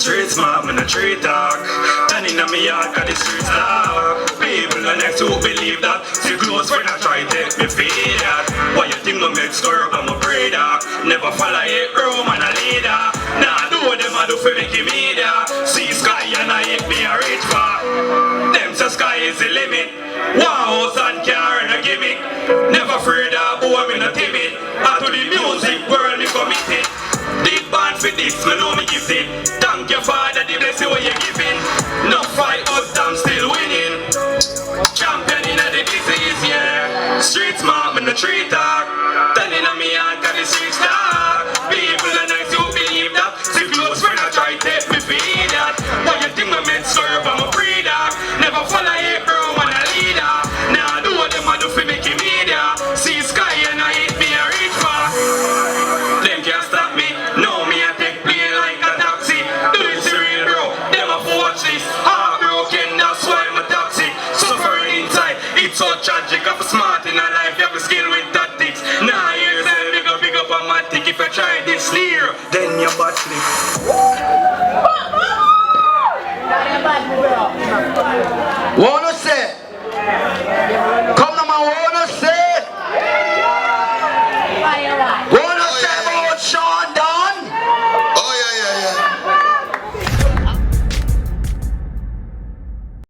street smart, man a street talk. And in my yard, got the streets dark. People the next who believe that. See close friend I try take me feed that. Why you think I make score up, I'm a breeder. Never follow it, room and a leader. Nah, do what them I do for making media. See sky and I hit me a reach for. Them say sky is the limit. Wow, sun car and a gimmick. Never afraid of boy, me no timid. And to the music world me committed. Deep band for this, me know me give it. Thank you, Father.